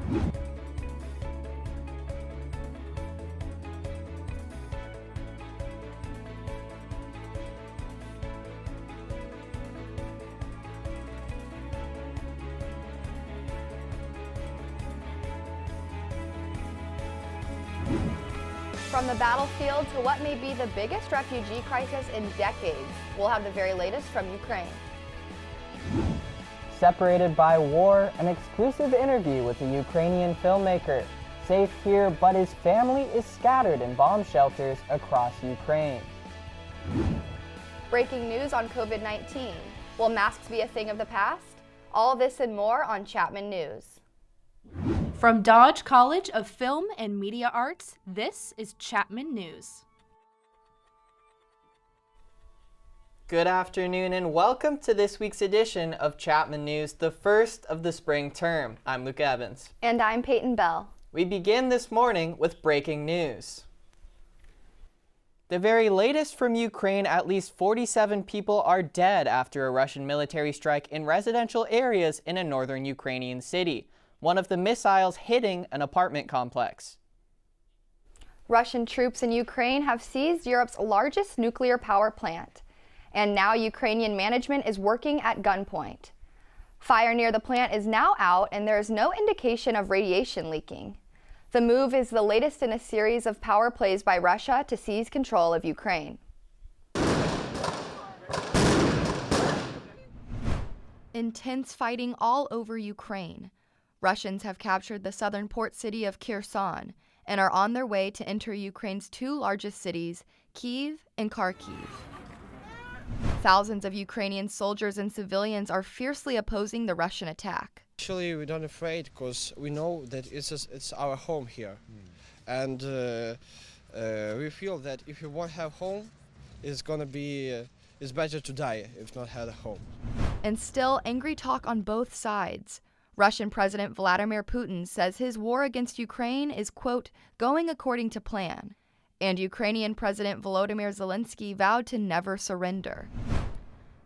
From the battlefield to what may be the biggest refugee crisis in decades, we'll have the very latest from Ukraine. Separated by war, an exclusive interview with a Ukrainian filmmaker. Safe here, but his family is scattered in bomb shelters across Ukraine. Breaking news on COVID-19. Will masks be a thing of the past? All this and more on Chapman News. From Dodge College of Film and Media Arts, this is Chapman News. Good afternoon and welcome to this week's edition of Chapman News, the first of the spring term. I'm Luke Evans. And I'm Peyton Bell. We begin this morning with breaking news. The very latest from Ukraine, at least 47 people are dead after a Russian military strike in residential areas in a northern Ukrainian city. One of the missiles hitting an apartment complex. Russian troops in Ukraine have seized Europe's largest nuclear power plant, and now Ukrainian management is working at gunpoint. Fire near the plant is now out, and there is no indication of radiation leaking. The move is the latest in a series of power plays by Russia to seize control of Ukraine. Intense fighting all over Ukraine. Russians have captured the southern port city of Kherson and are on their way to enter Ukraine's two largest cities, Kyiv and Kharkiv. Thousands of Ukrainian soldiers and civilians are fiercely opposing the Russian attack. Actually, we're not afraid because we know that it's our home here. And we feel that if you won't have home, it's better to die if not have a home. And still angry talk on both sides. Russian President Vladimir Putin says his war against Ukraine is, quote, going according to plan. And Ukrainian President Volodymyr Zelensky vowed to never surrender.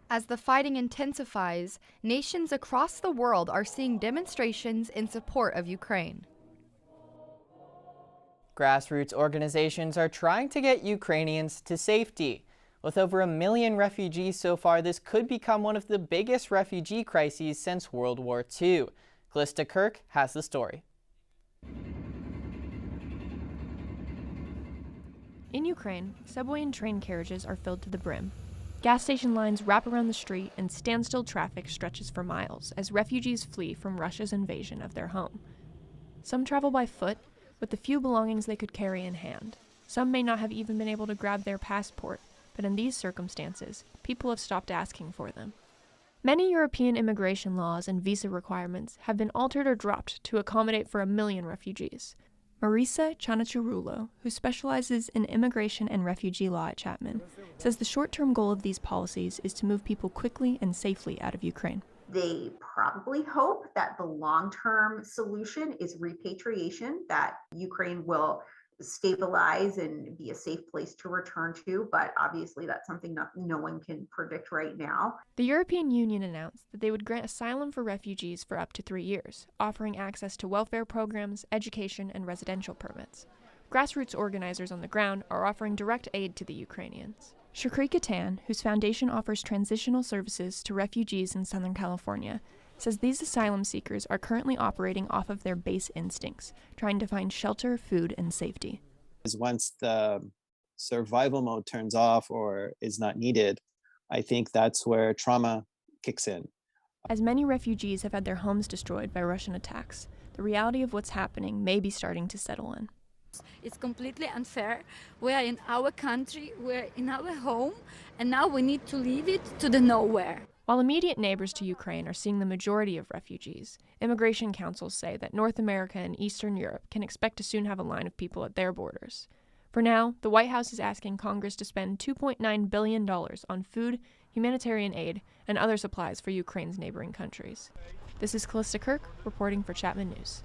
As the fighting intensifies, nations across the world are seeing demonstrations in support of Ukraine. Grassroots organizations are trying to get Ukrainians to safety. With over 1 million refugees so far, this could become one of the biggest refugee crises since World War II. Glista Kirk has the story. In Ukraine, subway and train carriages are filled to the brim. Gas station lines wrap around the street and standstill traffic stretches for miles as refugees flee from Russia's invasion of their home. Some travel by foot, with the few belongings they could carry in hand. Some may not have even been able to grab their passport, but in these circumstances, people have stopped asking for them. Many European immigration laws and visa requirements have been altered or dropped to accommodate for 1 million refugees. Marisa Chanachurulo, who specializes in immigration and refugee law at Chapman, says the short-term goal of these policies is to move people quickly and safely out of Ukraine. They probably hope that the long-term solution is repatriation, that Ukraine will stabilize and be a safe place to return to, but obviously that's something that no one can predict right now. The European Union announced that they would grant asylum for refugees for up to 3 years, offering access to welfare programs, education, and residential permits. Grassroots organizers on the ground are offering direct aid to the Ukrainians. Shakri Katan, whose foundation offers transitional services to refugees in Southern California, says these asylum seekers are currently operating off of their base instincts, trying to find shelter, food, and safety. Once the survival mode turns off or is not needed, I think that's where trauma kicks in. As many refugees have had their homes destroyed by Russian attacks, the reality of what's happening may be starting to settle in. It's completely unfair. We are in our country, we're in our home, and now we need to leave it to the nowhere. While immediate neighbors to Ukraine are seeing the majority of refugees, immigration councils say that North America and Eastern Europe can expect to soon have a line of people at their borders. For now, the White House is asking Congress to spend $2.9 billion on food, humanitarian aid, and other supplies for Ukraine's neighboring countries. This is Callista Kirk, reporting for Chapman News.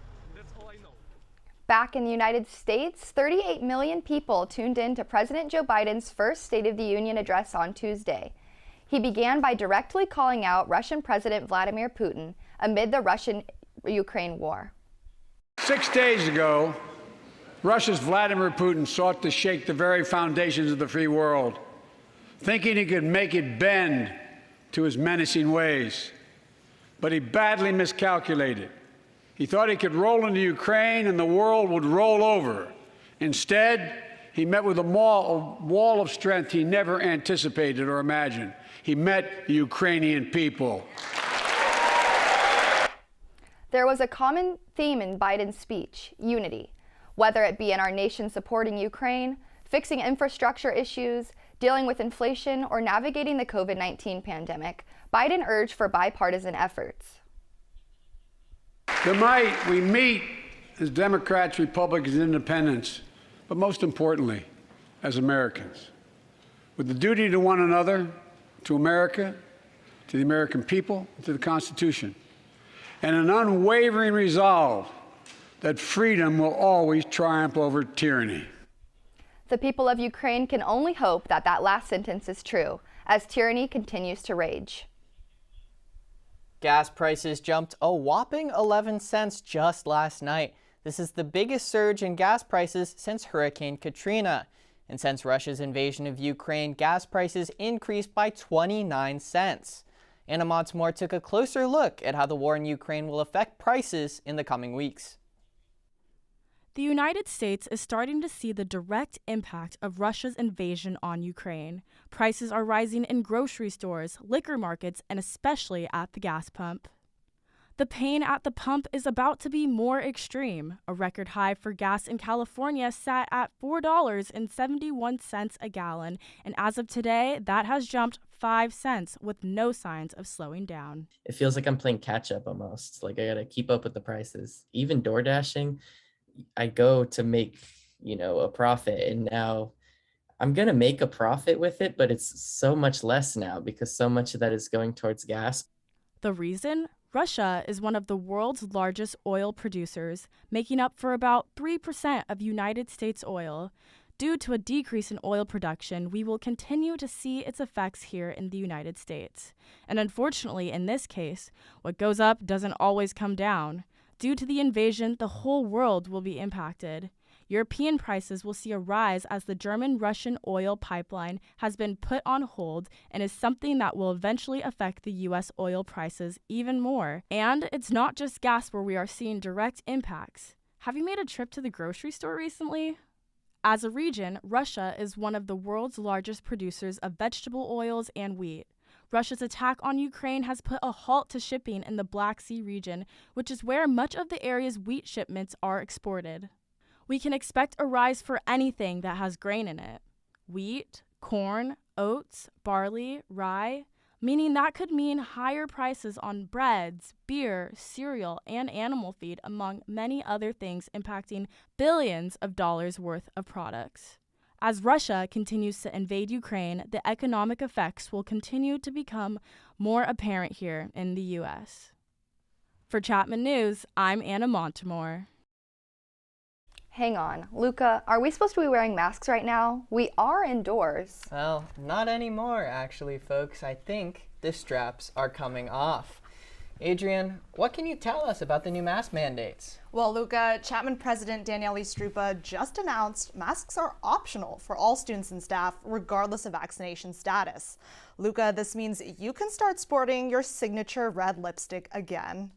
Back in the United States, 38 million people tuned in to President Joe Biden's first State of the Union address on Tuesday. He began by directly calling out Russian President Vladimir Putin amid the Russian-Ukraine war. 6 days ago, Russia's Vladimir Putin sought to shake the very foundations of the free world, thinking he could make it bend to his menacing ways. But he badly miscalculated. He thought he could roll into Ukraine and the world would roll over. Instead, he met with a wall of strength he never anticipated or imagined. He met the Ukrainian people. There was a common theme in Biden's speech: unity. Whether it be in our nation supporting Ukraine, fixing infrastructure issues, dealing with inflation, or navigating the COVID-19 pandemic, Biden urged for bipartisan efforts. Tonight, we meet as Democrats, Republicans, and Independents, but most importantly, as Americans, with the duty to one another, to America, to the American people, to the Constitution, and an unwavering resolve that freedom will always triumph over tyranny. The people of Ukraine can only hope that that last sentence is true, as tyranny continues to rage. Gas prices jumped a whopping 11 cents just last night. This is the biggest surge in gas prices since Hurricane Katrina. And since Russia's invasion of Ukraine, gas prices increased by 29 cents. Anna Montemore took a closer look at how the war in Ukraine will affect prices in the coming weeks. The United States is starting to see the direct impact of Russia's invasion on Ukraine. Prices are rising in grocery stores, liquor markets, and especially at the gas pump. The pain at the pump is about to be more extreme. A record high for gas in California sat at $4.71 a gallon, and as of today, that has jumped 5 cents with no signs of slowing down. It feels like I'm playing catch up almost. Like I gotta keep up with the prices. Even door dashing, I go to make, a profit, and now I'm going to make a profit with it, but it's so much less now because so much of that is going towards gas. The reason? Russia is one of the world's largest oil producers, making up for about 3% of United States oil. Due to a decrease in oil production, we will continue to see its effects here in the United States. And unfortunately, in this case, what goes up doesn't always come down. Due to the invasion, the whole world will be impacted. European prices will see a rise as the German-Russian oil pipeline has been put on hold and is something that will eventually affect the U.S. oil prices even more. And it's not just gas where we are seeing direct impacts. Have you made a trip to the grocery store recently? As a region, Russia is one of the world's largest producers of vegetable oils and wheat. Russia's attack on Ukraine has put a halt to shipping in the Black Sea region, which is where much of the area's wheat shipments are exported. We can expect a rise for anything that has grain in it. Wheat, corn, oats, barley, rye, meaning that could mean higher prices on breads, beer, cereal, and animal feed, among many other things impacting billions of dollars worth of products. As Russia continues to invade Ukraine, the economic effects will continue to become more apparent here in the U.S. For Chapman News, I'm Anna Montemore. Hang on, Luca, are we supposed to be wearing masks right now? We are indoors. Well, not anymore, actually, folks. I think the straps are coming off. Adrian, what can you tell us about the new mask mandates? Well, Luca, Chapman President Danielle Strupa just announced masks are optional for all students and staff, regardless of vaccination status. Luca, this means you can start sporting your signature red lipstick again.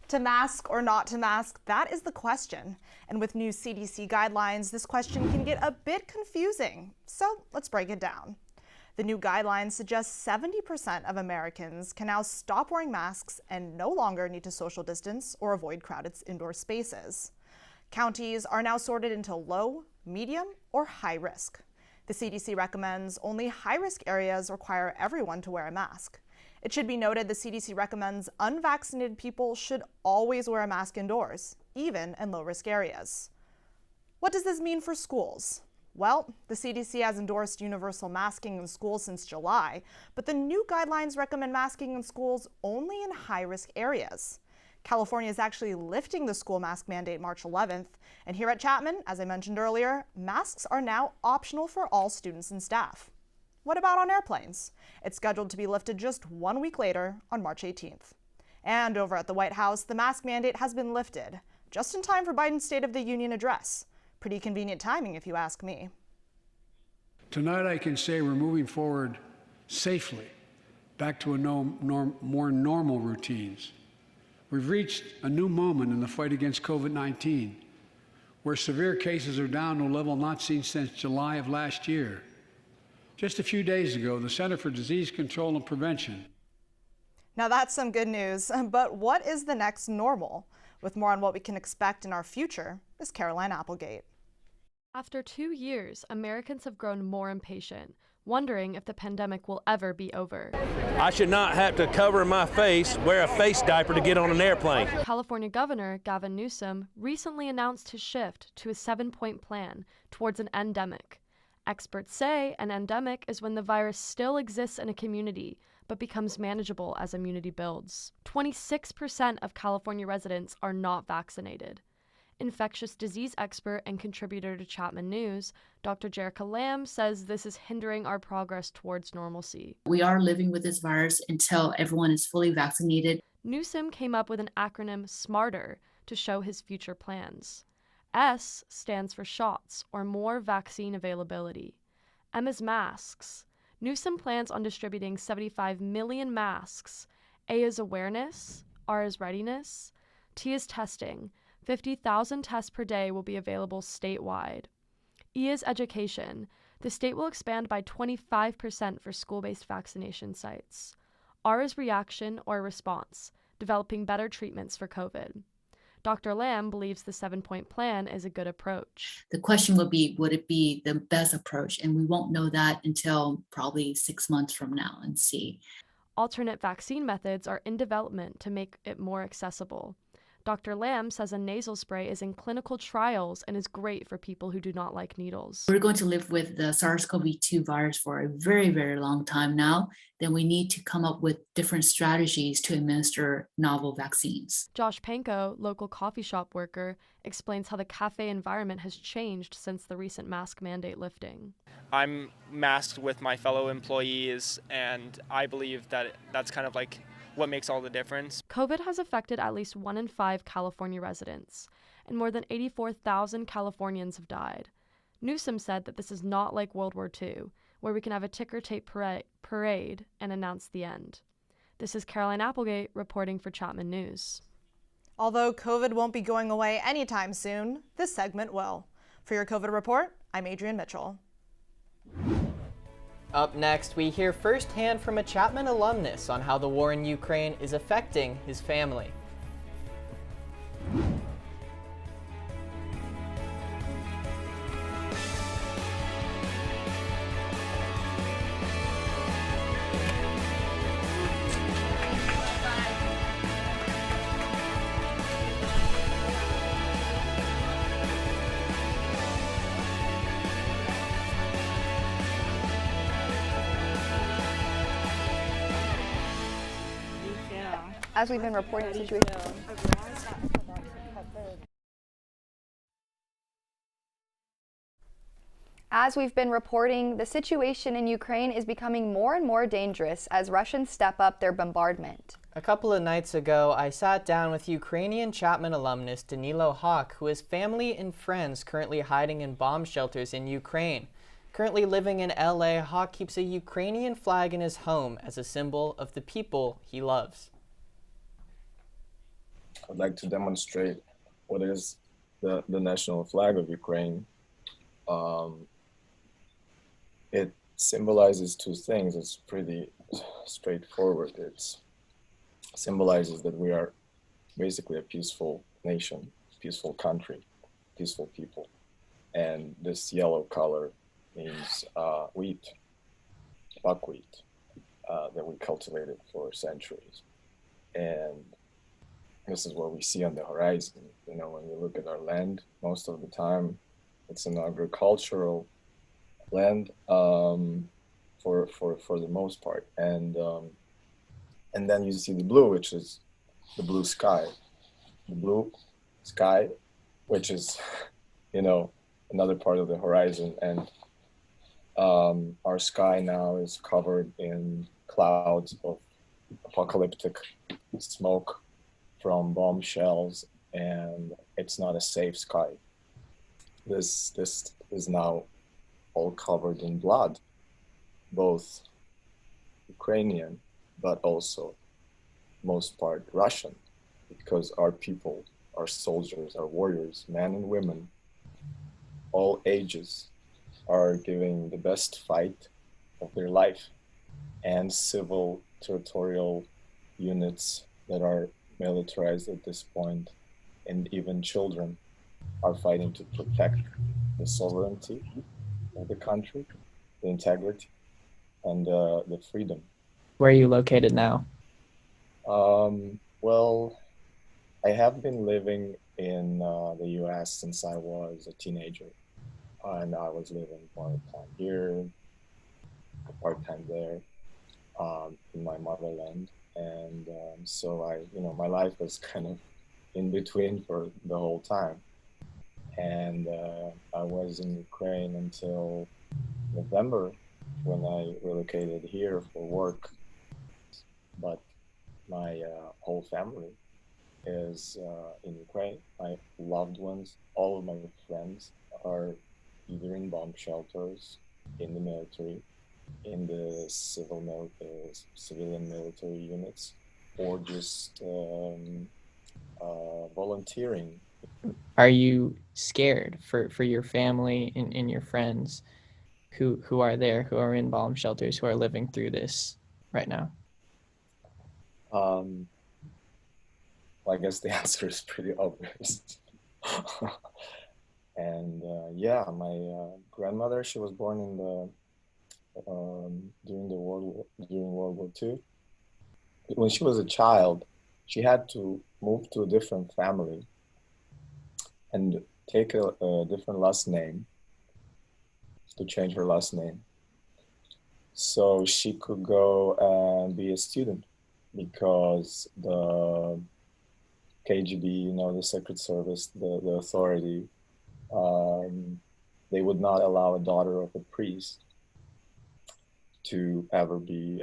To mask or not to mask, that is the question. And with new CDC guidelines, this question can get a bit confusing. So let's break it down. The new guidelines suggest 70% of Americans can now stop wearing masks and no longer need to social distance or avoid crowded indoor spaces. Counties are now sorted into low, medium, or high risk. The CDC recommends only high-risk areas require everyone to wear a mask. It should be noted the CDC recommends unvaccinated people should always wear a mask indoors, even in low-risk areas. What does this mean for schools? Well, the CDC has endorsed universal masking in schools since July, but the new guidelines recommend masking in schools only in high-risk areas. California is actually lifting the school mask mandate March 11th, and here at Chapman, as I mentioned earlier, masks are now optional for all students and staff. What about on airplanes? It's scheduled to be lifted just 1 week later on March 18th. And over at the White House, the mask mandate has been lifted, just in time for Biden's State of the Union address. Pretty convenient timing, if you ask me. Tonight I can say we're moving forward safely back to more normal routines. We've reached a new moment in the fight against COVID-19, where severe cases are down to a level not seen since July of last year. Just a few days ago, the Center for Disease Control and Prevention. Now that's some good news, but what is the next normal? With more on what we can expect in our future is Caroline Applegate. After 2 years, Americans have grown more impatient, wondering if the pandemic will ever be over. I should not have to cover my face, wear a face diaper to get on an airplane. California Governor Gavin Newsom recently announced his shift to a 7-point plan towards an endemic. Experts say an endemic is when the virus still exists in a community, but becomes manageable as immunity builds. 26% of California residents are not vaccinated. Infectious disease expert and contributor to Chapman News, Dr. Jerica Lamb says this is hindering our progress towards normalcy. We are living with this virus until everyone is fully vaccinated. Newsom came up with an acronym SMARTER to show his future plans. S stands for shots, or more vaccine availability. M is masks. Newsom plans on distributing 75 million masks. A is awareness. R is readiness. T is testing. 50,000 tests per day will be available statewide. E is education. The state will expand by 25% for school-based vaccination sites. R is reaction or response, developing better treatments for COVID. Dr. Lamb believes the 7-point plan is a good approach. The question would it be the best approach? And we won't know that until probably 6 months from now and see. Alternate vaccine methods are in development to make it more accessible. Dr. Lamb says a nasal spray is in clinical trials and is great for people who do not like needles. We're going to live with the SARS-CoV-2 virus for a very, very long time now. Then we need to come up with different strategies to administer novel vaccines. Josh Panko, local coffee shop worker, explains how the cafe environment has changed since the recent mask mandate lifting. I'm masked with my fellow employees, and I believe that that's kind of like what makes all the difference. COVID has affected at least 1 in 5 California residents, and more than 84,000 Californians have died. Newsom said that this is not like World War II, where we can have a ticker tape parade and announce the end. This is Caroline Applegate reporting for Chapman News. Although COVID won't be going away anytime soon, this segment will. For your COVID report, I'm Adrienne Mitchell. Up next, we hear firsthand from a Chapman alumnus on how the war in Ukraine is affecting his family. As we've been reporting the situation. As we've been reporting, the situation in Ukraine is becoming more and more dangerous as Russians step up their bombardment. A couple of nights ago, I sat down with Ukrainian Chapman alumnus Danilo Hawk, who has family and friends currently hiding in bomb shelters in Ukraine. Currently living in LA, Hawk keeps a Ukrainian flag in his home as a symbol of the people he loves. I'd like to demonstrate what is the national flag of Ukraine. It symbolizes two things. It's pretty straightforward. It symbolizes that we are basically a peaceful nation, peaceful country, peaceful people. And this yellow color means wheat, buckwheat, that we cultivated for centuries. And this is what we see on the horizon. You know, when you look at our land, most of the time it's an agricultural land for the most part. And then you see the blue, which is the blue sky. The blue sky, which is, you know, another part of the horizon. And our sky now is covered in clouds of apocalyptic smoke from bomb shells, and it's not a safe sky. This is now all covered in blood, both Ukrainian, but also most part Russian, because our people, our soldiers, our warriors, men and women, all ages, are giving the best fight of their life. And civil territorial units that are militarized at this point, and even children, are fighting to protect the sovereignty of the country, the integrity, and the freedom. Where are you located now? Well, I have been living in the US since I was a teenager, and I was living part-time here, part-time there, in my motherland. And so my life was kind of in between for the whole time. And I was in Ukraine until November, when I relocated here for work. But my whole family is in Ukraine. My loved ones, all of my friends are either in bomb shelters, in the military, in the civilian military units, or just volunteering. Are you scared for your family and your friends who are there, who are in bomb shelters, who are living through this right now? Well, I guess the answer is pretty obvious. And yeah, my grandmother, she was born in the during World War II. When she was a child, she had to move to a different family and take a different last name, to change her last name, so she could go and be a student, because the KGB, the Secret Service, the authority, they would not allow a daughter of a priest to ever be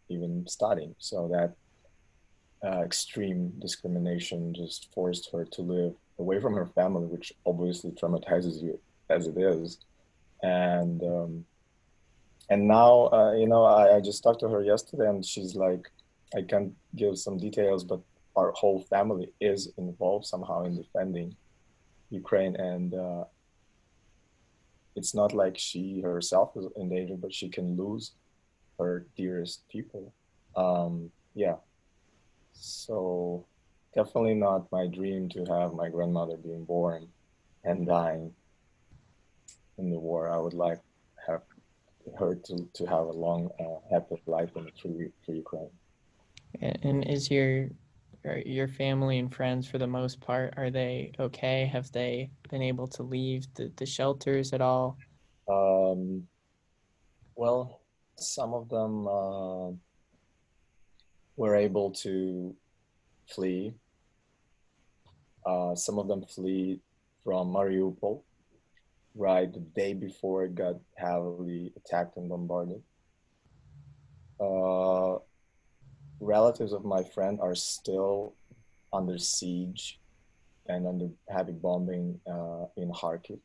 even studying. So that extreme discrimination just forced her to live away from her family, which obviously traumatizes you as it is. And now, I just talked to her yesterday, and she's like, I can't give some details, but our whole family is involved somehow in defending Ukraine. And it's not like she herself is in danger, but she can lose her dearest people. Yeah. So definitely not my dream to have my grandmother being born and dying in the war. I would like have her to have a long, happy life in through Ukraine. And is your family and friends, for the most part, are they okay? Have they been able to leave the shelters at all? Well, some of them were able to flee. Some of them flee from Mariupol, right the day before it got heavily attacked and bombarded. Relatives of my friend are still under siege and under heavy bombing in Kharkiv.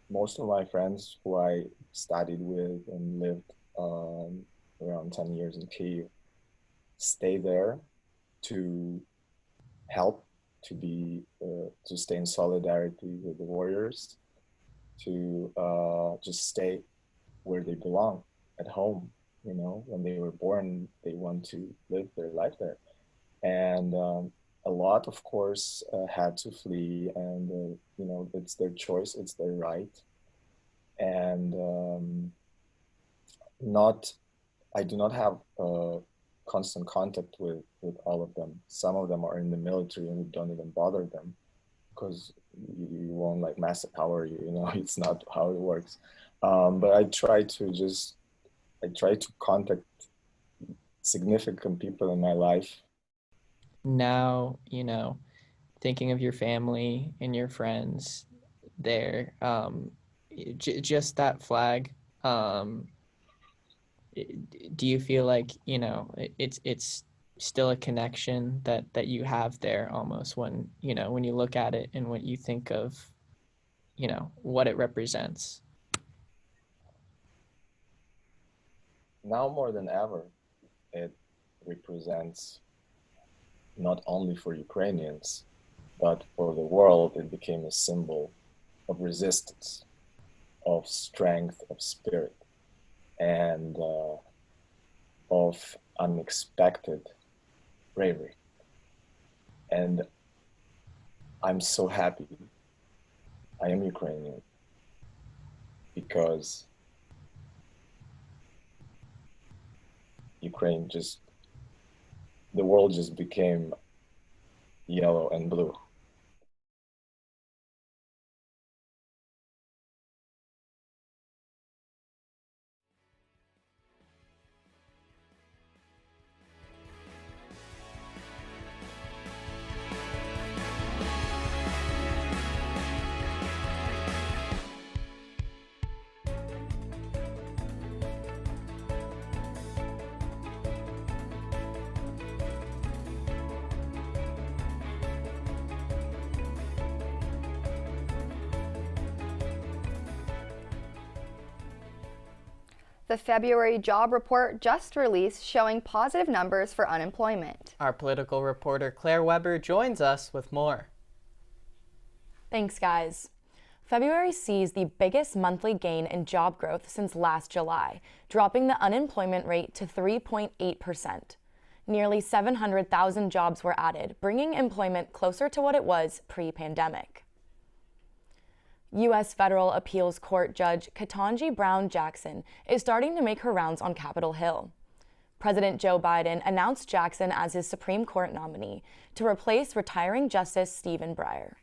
Most of my friends who I studied with and lived around 10 years in Kyiv stay there to help, to stay in solidarity with the warriors, to just stay where they belong, at home. When they were born, they want to live their life there. And a lot, of course, had to flee, and it's their choice, it's their right. And I do not have constant contact with all of them. Some of them are in the military, and we don't even bother them, because you won't like mass power you. It's not how it works. But I try to contact significant people in my life. Now, thinking of your family and your friends there, just that flag, do you feel like, it's still a connection that you have there almost when you look at it and when you think of, what it represents? Now more than ever, it represents not only for Ukrainians, but for the world. It became a symbol of resistance, of strength, of spirit, and of unexpected bravery. And I'm so happy I am Ukrainian, because Ukraine the world just became yellow and blue. The February job report just released showing positive numbers for unemployment. Our political reporter Claire Weber joins us with more. Thanks, guys. February sees the biggest monthly gain in job growth since last July, dropping the unemployment rate to 3.8%. Nearly 700,000 jobs were added, bringing employment closer to what it was pre-pandemic. U.S. Federal Appeals Court Judge Ketanji Brown Jackson is starting to make her rounds on Capitol Hill. President Joe Biden announced Jackson as his Supreme Court nominee to replace retiring Justice Stephen Breyer.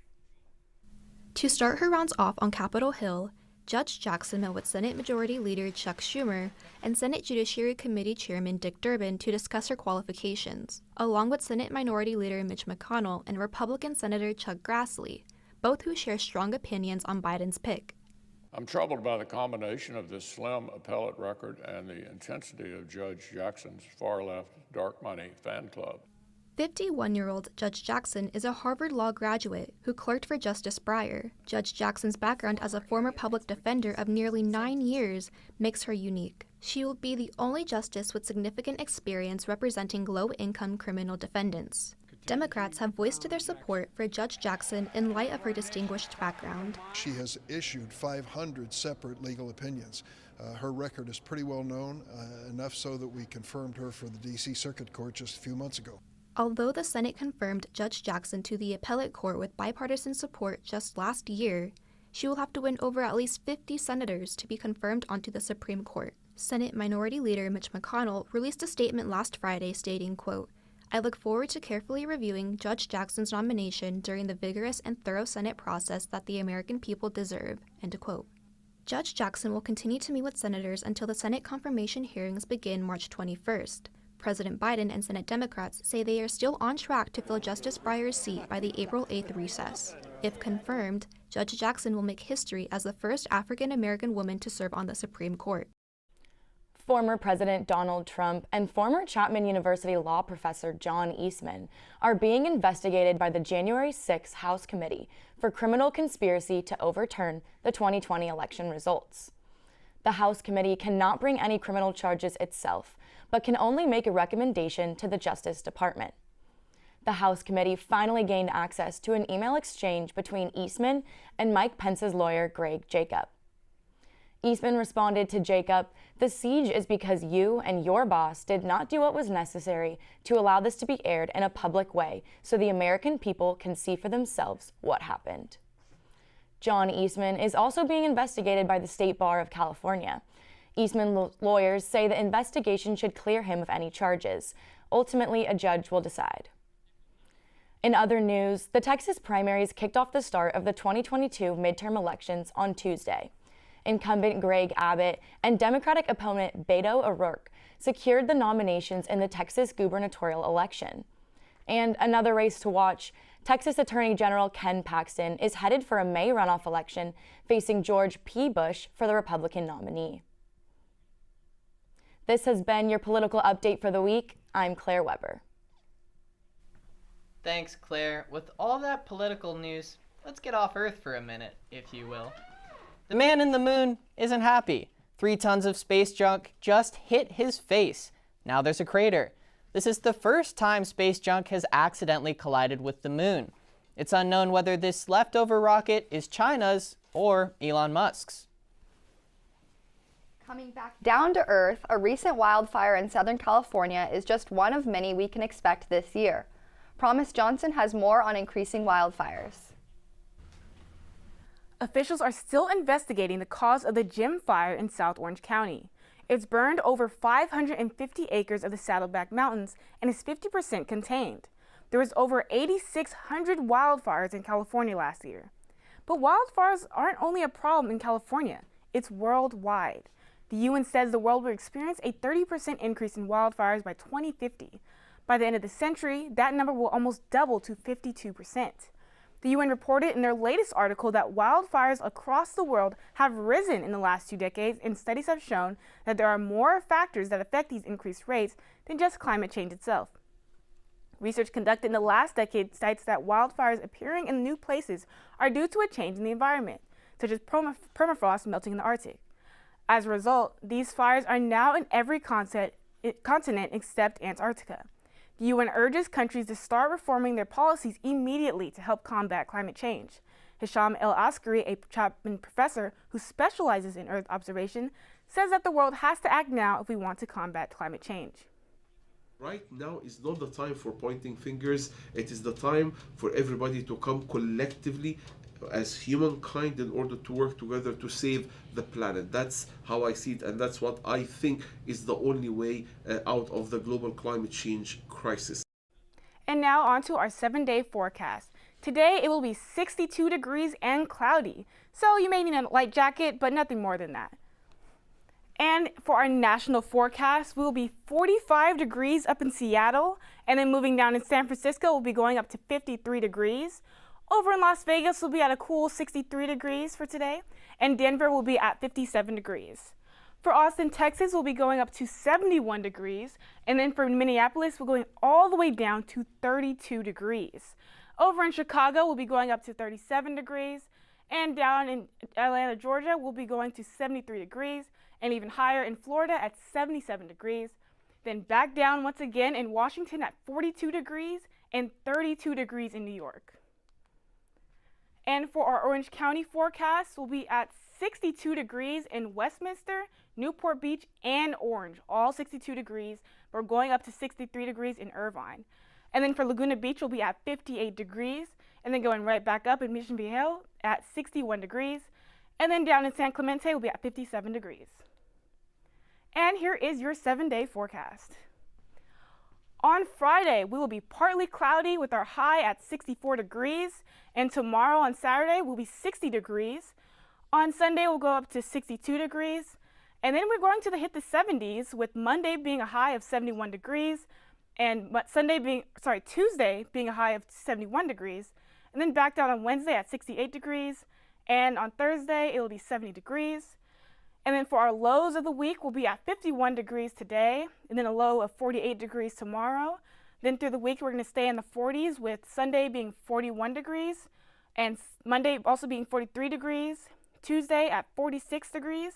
To start her rounds off on Capitol Hill, Judge Jackson met with Senate Majority Leader Chuck Schumer and Senate Judiciary Committee Chairman Dick Durbin to discuss her qualifications, along with Senate Minority Leader Mitch McConnell and Republican Senator Chuck Grassley, both who share strong opinions on Biden's pick. I'm troubled by the combination of this slim appellate record and the intensity of Judge Jackson's far-left dark money fan club. 51-year-old Judge Jackson is a Harvard Law graduate who clerked for Justice Breyer. Judge Jackson's background as a former public defender of nearly 9 years makes her unique. She will be the only justice with significant experience representing low-income criminal defendants. Democrats have voiced their support for Judge Jackson in light of her distinguished background. She has issued 500 separate legal opinions. Her record is pretty well known, enough so that we confirmed her for the D.C. Circuit Court just a few months ago. Although the Senate confirmed Judge Jackson to the appellate court with bipartisan support just last year, she will have to win over at least 50 senators to be confirmed onto the Supreme Court. Senate Minority Leader Mitch McConnell released a statement last Friday stating, quote, "I look forward to carefully reviewing Judge Jackson's nomination during the vigorous and thorough Senate process that the American people deserve," end quote. Judge Jackson will continue to meet with senators until the Senate confirmation hearings begin March 21st. President Biden and Senate Democrats say they are still on track to fill Justice Breyer's seat by the April 8th recess. If confirmed, Judge Jackson will make history as the first African-American woman to serve on the Supreme Court. Former President Donald Trump and former Chapman University law professor John Eastman are being investigated by the January 6 House Committee for criminal conspiracy to overturn the 2020 election results. The House Committee cannot bring any criminal charges itself, but can only make a recommendation to the Justice Department. The House Committee finally gained access to an email exchange between Eastman and Mike Pence's lawyer, Greg Jacob. Eastman responded to Jacob, "The siege is because you and your boss did not do what was necessary to allow this to be aired in a public way so the American people can see for themselves what happened." John Eastman is also being investigated by the State Bar of California. Eastman lawyers say the investigation should clear him of any charges. Ultimately, a judge will decide. In other news, the Texas primaries kicked off the start of the 2022 midterm elections on Tuesday. Incumbent Greg Abbott and Democratic opponent Beto O'Rourke secured the nominations in the Texas gubernatorial election. And another race to watch, Texas Attorney General Ken Paxton is headed for a May runoff election facing George P. Bush for the Republican nominee. This has been your political update for the week. I'm Claire Weber. Thanks, Claire. With all that political news, let's get off Earth for a minute, if you will. The man in the moon isn't happy. 3 tons of space junk just hit his face. Now there's a crater. This is the first time space junk has accidentally collided with the moon. It's unknown whether this leftover rocket is China's or Elon Musk's. Coming back down to Earth, a recent wildfire in Southern California is just one of many we can expect this year. Promise Johnson has more on increasing wildfires. Officials are still investigating the cause of the Jim Fire in South Orange County. It's burned over 550 acres of the Saddleback Mountains and is 50% contained. There was over 8,600 wildfires in California last year. But wildfires aren't only a problem in California, it's worldwide. The UN says the world will experience a 30% increase in wildfires by 2050. By the end of the century, that number will almost double to 52%. The UN reported in their latest article that wildfires across the world have risen in the last 2 decades, and studies have shown that there are more factors that affect these increased rates than just climate change itself. Research conducted in the last decade cites that wildfires appearing in new places are due to a change in the environment, such as permafrost melting in the Arctic. As a result, these fires are now in every continent except Antarctica. The UN urges countries to start reforming their policies immediately to help combat climate change. Hisham El-Askari, a Chapman professor who specializes in Earth observation, says that the world has to act now if we want to combat climate change. Right now is not the time for pointing fingers. It is the time for everybody to come collectively as humankind in order to work together to save the planet. That's how I see it, and that's what I think is the only way out of the global climate change crisis. And now on to our 7-day forecast. Today it will be 62 degrees and cloudy, so you may need a light jacket, but nothing more than that. And for our national forecast, we will be 45 degrees up in Seattle, and then moving down in San Francisco, we'll be going up to 53 degrees. Over in Las Vegas, we'll be at a cool 63 degrees for today, and Denver will be at 57 degrees. For Austin, Texas, we'll be going up to 71 degrees, and then for Minneapolis, we're going all the way down to 32 degrees. Over in Chicago, we'll be going up to 37 degrees, and down in Atlanta, Georgia, we'll be going to 73 degrees, and even higher in Florida at 77 degrees. Then back down once again in Washington at 42 degrees, and 32 degrees in New York. And for our Orange County forecast, we'll be at 62 degrees in Westminster, Newport Beach, and Orange, all 62 degrees. We're going up to 63 degrees in Irvine. And then for Laguna Beach, we'll be at 58 degrees, and then going right back up in Mission Viejo at 61 degrees. And then down in San Clemente, we'll be at 57 degrees. And here is your 7-day forecast. On Friday, we will be partly cloudy with our high at 64 degrees, and tomorrow on Saturday will be 60 degrees. On Sunday, we'll go up to 62 degrees, and then we're going to hit the 70s with Monday being a high of 71 degrees, and Tuesday being a high of 71 degrees, and then back down on Wednesday at 68 degrees, and on Thursday, it will be 70 degrees. And then for our lows of the week, we'll be at 51 degrees today, and then a low of 48 degrees tomorrow. Then through the week, we're going to stay in the 40s, with Sunday being 41 degrees, and Monday also being 43 degrees, Tuesday at 46 degrees,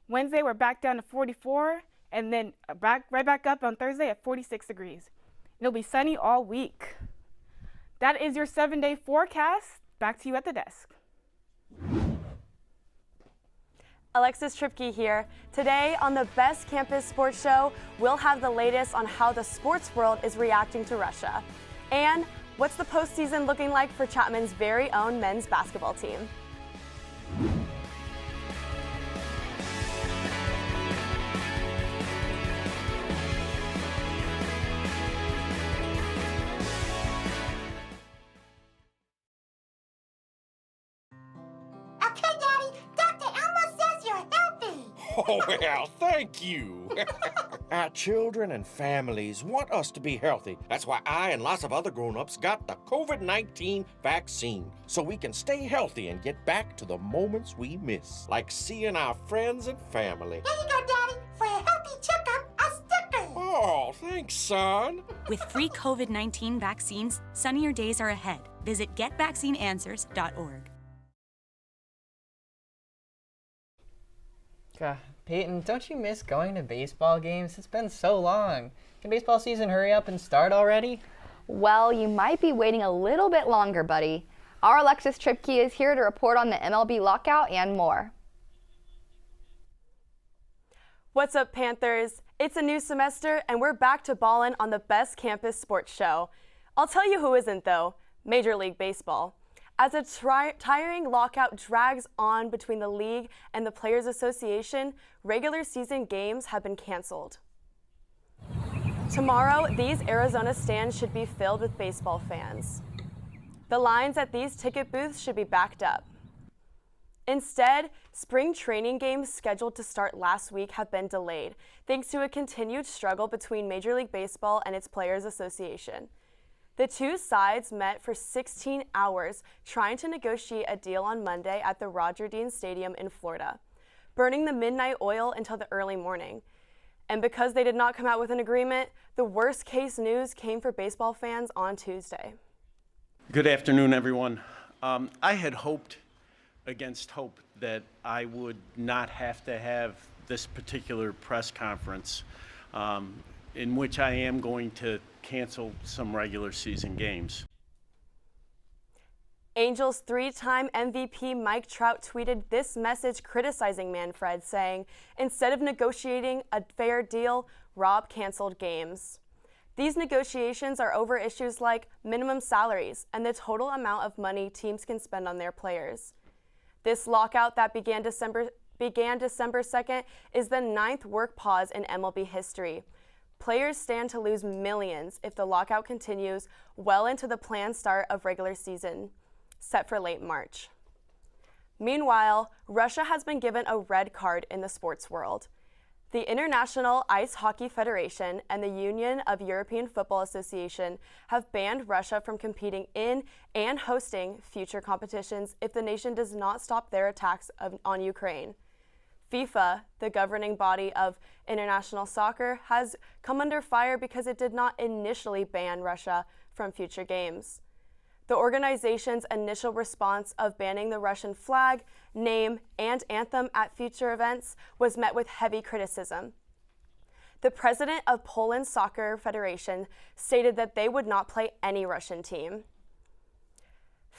Wednesday we're back down to 44, and then right back up on Thursday at 46 degrees. It'll be sunny all week. That is your 7-day forecast. Back to you at the desk. Alexis Tripke here. Today on the Best Campus Sports Show, we'll have the latest on how the sports world is reacting to Russia. And what's the postseason looking like for Chapman's very own men's basketball team? Oh, well, thank you. Our children and families want us to be healthy. That's why I and lots of other grown-ups got the COVID-19 vaccine, so we can stay healthy and get back to the moments we miss, like seeing our friends and family. There you go, Daddy, for a healthy checkup. Oh, thanks, son. With free COVID-19 vaccines, sunnier days are ahead. Visit getvaccineanswers.org. God, Peyton, don't you miss going to baseball games? It's been so long. Can baseball season hurry up and start already? Well, you might be waiting a little bit longer, buddy. Our Alexis Tripke is here to report on the MLB lockout and more. What's up, Panthers? It's a new semester, and we're back to ballin' on the best campus sports show. I'll tell you who isn't, though: Major League Baseball. As a tiring lockout drags on between the league and the Players Association, regular season games have been canceled. Tomorrow, these Arizona stands should be filled with baseball fans. The lines at these ticket booths should be backed up. Instead, spring training games scheduled to start last week have been delayed, thanks to a continued struggle between Major League Baseball and its Players Association. The two sides met for 16 hours trying to negotiate a deal on Monday at the Roger Dean Stadium in Florida, burning the midnight oil until the early morning. And because they did not come out with an agreement, the worst case news came for baseball fans on Tuesday. Good afternoon, everyone. I had hoped against hope that I would not have to have this particular press conference in which I am going to cancel some regular season games. Angels three-time MVP Mike Trout tweeted this message criticizing Manfred, saying, "Instead of negotiating a fair deal, Rob canceled games." These negotiations are over issues like minimum salaries and the total amount of money teams can spend on their players. This lockout that began December 2nd is the 9th work pause in MLB history. Players stand to lose millions if the lockout continues well into the planned start of regular season, set for late March. Meanwhile, Russia has been given a red card in the sports world. The International Ice Hockey Federation and the Union of European Football Association have banned Russia from competing in and hosting future competitions if the nation does not stop their attacks on Ukraine. FIFA, the governing body of international soccer, has come under fire because it did not initially ban Russia from future games. The organization's initial response of banning the Russian flag, name, and anthem at future events was met with heavy criticism. The president of Poland's Soccer Federation stated that they would not play any Russian team.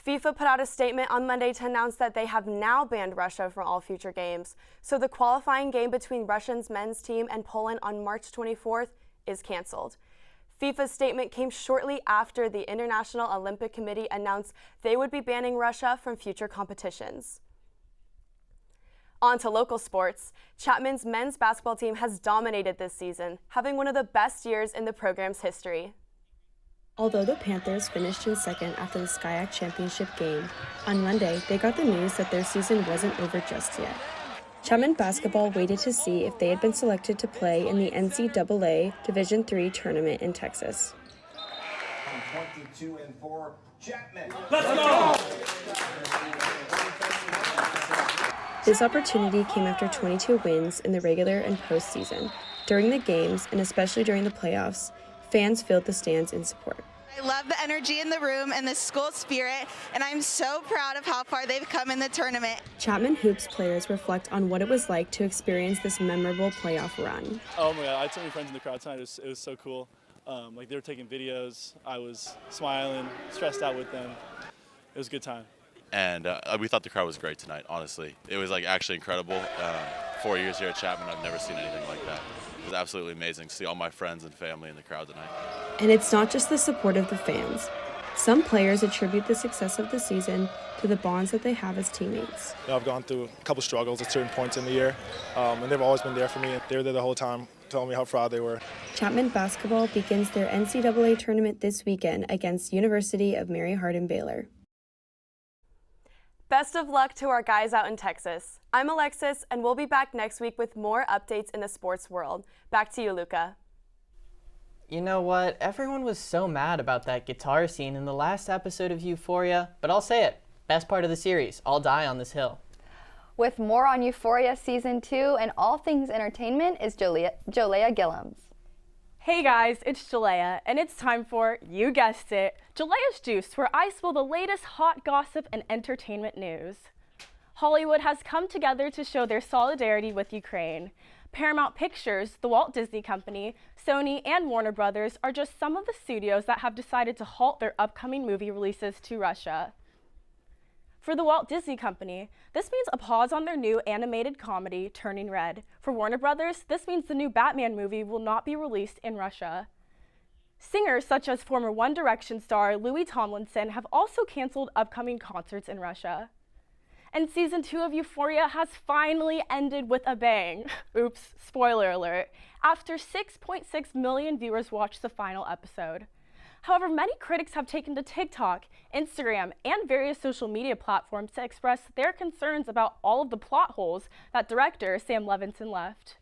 FIFA put out a statement on Monday to announce that they have now banned Russia from all future games, so the qualifying game between Russia's men's team and Poland on March 24th is canceled. FIFA's statement came shortly after the International Olympic Committee announced they would be banning Russia from future competitions. On to local sports. Chapman's men's basketball team has dominated this season, having one of the best years in the program's history. Although the Panthers finished in second after the SCIAC championship game, on Monday they got the news that their season wasn't over just yet. Chapman basketball waited to see if they had been selected to play in the NCAA Division III tournament in Texas. 22-4, Chapman. Let's go! This opportunity came after 22 wins in the regular and postseason. During the games, and especially during the playoffs, fans filled the stands in support. I love the energy in the room and the school spirit, and I'm so proud of how far they've come in the tournament. Chapman Hoops players reflect on what it was like to experience this memorable playoff run. Oh my God, I had so many friends in the crowd tonight. It was so cool. Like they were taking videos. I was smiling, stressed out with them. It was a good time. And we thought the crowd was great tonight, honestly. It was like actually incredible. 4 years here at Chapman, I've never seen anything like that. It was absolutely amazing to see all my friends and family in the crowd tonight. And it's not just the support of the fans. Some players attribute the success of the season to the bonds that they have as teammates. I've gone through a couple struggles at certain points in the year, and they've always been there for me. They were there the whole time, telling me how proud they were. Chapman basketball begins their NCAA tournament this weekend against University of Mary Hardin-Baylor. Best of luck to our guys out in Texas. I'm Alexis, and we'll be back next week with more updates in the sports world. Back to you, Luca. You know what? Everyone was so mad about that guitar scene in the last episode of Euphoria, but I'll say it. Best part of the series. I'll die on this hill. With more on Euphoria Season 2 and all things entertainment is Jolea Gillums. Hey guys, it's Jalea, and it's time for, you guessed it, Jalea's Juice, where I spill the latest hot gossip and entertainment news. Hollywood has come together to show their solidarity with Ukraine. Paramount Pictures, the Walt Disney Company, Sony, and Warner Brothers are just some of the studios that have decided to halt their upcoming movie releases to Russia. For the Walt Disney Company, this means a pause on their new animated comedy, Turning Red. For Warner Brothers, this means the new Batman movie will not be released in Russia. Singers such as former One Direction star Louis Tomlinson have also canceled upcoming concerts in Russia. And season 2 of Euphoria has finally ended with a bang. Oops, spoiler alert. After 6.6 million viewers watched the final episode. However, many critics have taken to TikTok, Instagram, and various social media platforms to express their concerns about all of the plot holes that director Sam Levinson left.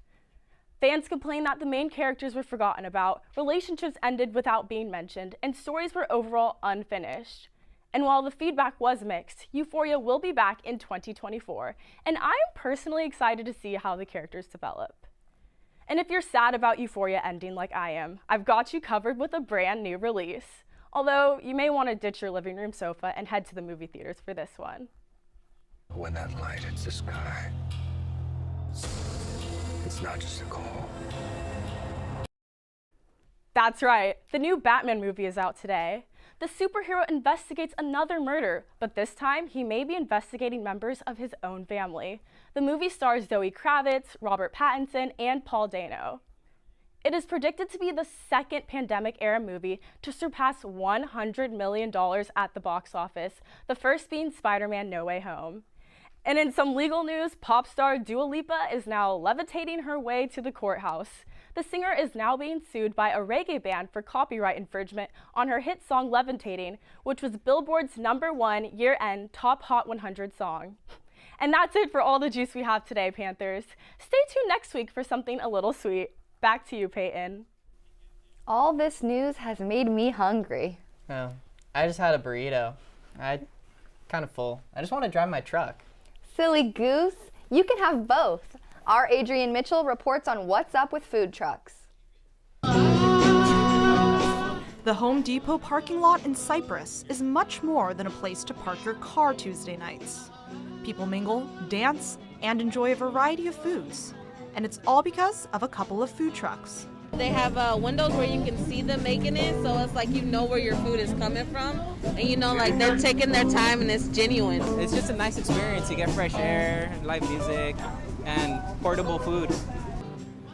Fans complained that the main characters were forgotten about, relationships ended without being mentioned, and stories were overall unfinished. And while the feedback was mixed, Euphoria will be back in 2024, and I am personally excited to see how the characters develop. And if you're sad about Euphoria ending like I am, I've got you covered with a brand new release. Although, you may want to ditch your living room sofa and head to the movie theaters for this one. When that light hits the sky, it's not just a call. That's right, the new Batman movie is out today. The superhero investigates another murder, but this time he may be investigating members of his own family. The movie stars Zoe Kravitz, Robert Pattinson, and Paul Dano. It is predicted to be the second pandemic-era movie to surpass $100 million at the box office, the first being Spider-Man: No Way Home. And in some legal news, pop star Dua Lipa is now levitating her way to the courthouse. The singer is now being sued by a reggae band for copyright infringement on her hit song Levitating, which was Billboard's #1 year-end Top Hot 100 song. And that's it for all the juice we have today, Panthers. Stay tuned next week for something a little sweet. Back to you, Peyton. All this news has made me hungry. Oh, I just had a burrito. I'm kind of full. I just want to drive my truck. Silly goose, you can have both. Our Adrian Mitchell reports on what's up with food trucks. The Home Depot parking lot in Cyprus is much more than a place to park your car Tuesday nights. People mingle, dance, and enjoy a variety of foods. And it's all because of a couple of food trucks. They have windows where you can see them making it, so it's like you know where your food is coming from, and you know like they're taking their time and it's genuine. It's just a nice experience. You get fresh air, live music, and portable food.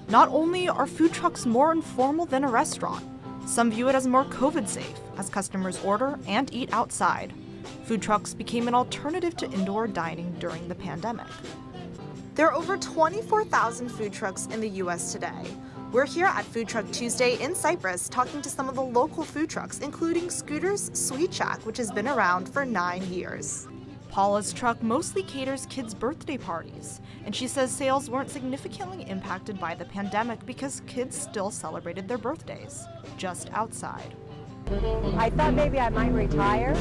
Not only are food trucks more informal than a restaurant, some view it as more COVID safe as customers order and eat outside. Food trucks became an alternative to indoor dining during the pandemic. There are over 24,000 food trucks in the U.S. today. We're here at Food Truck Tuesday in Cyprus talking to some of the local food trucks, including Scooter's Sweet Shack, which has been around for 9 years. Paula's truck mostly caters kids' birthday parties, and she says sales weren't significantly impacted by the pandemic because kids still celebrated their birthdays, just outside. I thought maybe I might retire,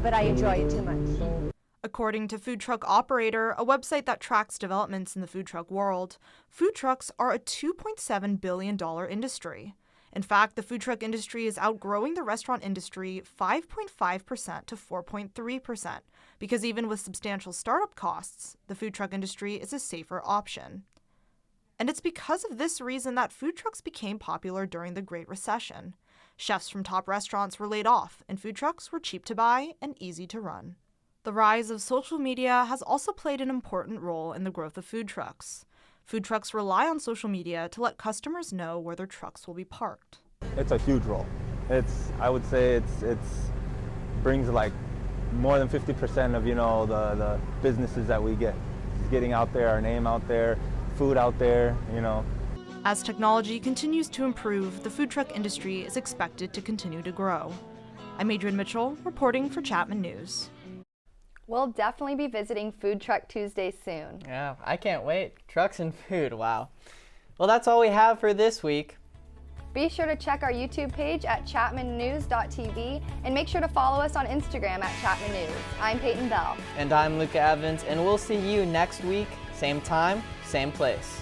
but I enjoy it too much. According to Food Truck Operator, a website that tracks developments in the food truck world, food trucks are a $2.7 billion industry. In fact, the food truck industry is outgrowing the restaurant industry 5.5% to 4.3%, because even with substantial startup costs, the food truck industry is a safer option. And it's because of this reason that food trucks became popular during the Great Recession. Chefs from top restaurants were laid off, and food trucks were cheap to buy and easy to run. The rise of social media has also played an important role in the growth of food trucks. Food trucks rely on social media to let customers know where their trucks will be parked. It's a huge role. I would say it's brings like more than 50% of the businesses that we get. It's getting out there, our name out there, food out there, As technology continues to improve, the food truck industry is expected to continue to grow. I'm Adrian Mitchell, reporting for Chapman News. We'll definitely be visiting Food Truck Tuesday soon. Yeah, I can't wait. Trucks and food, wow. Well, that's all we have for this week. Be sure to check our YouTube page at chapmannews.tv and make sure to follow us on Instagram at Chapman News. I'm Peyton Bell. And I'm Luca Evans, and we'll see you next week, same time, same place.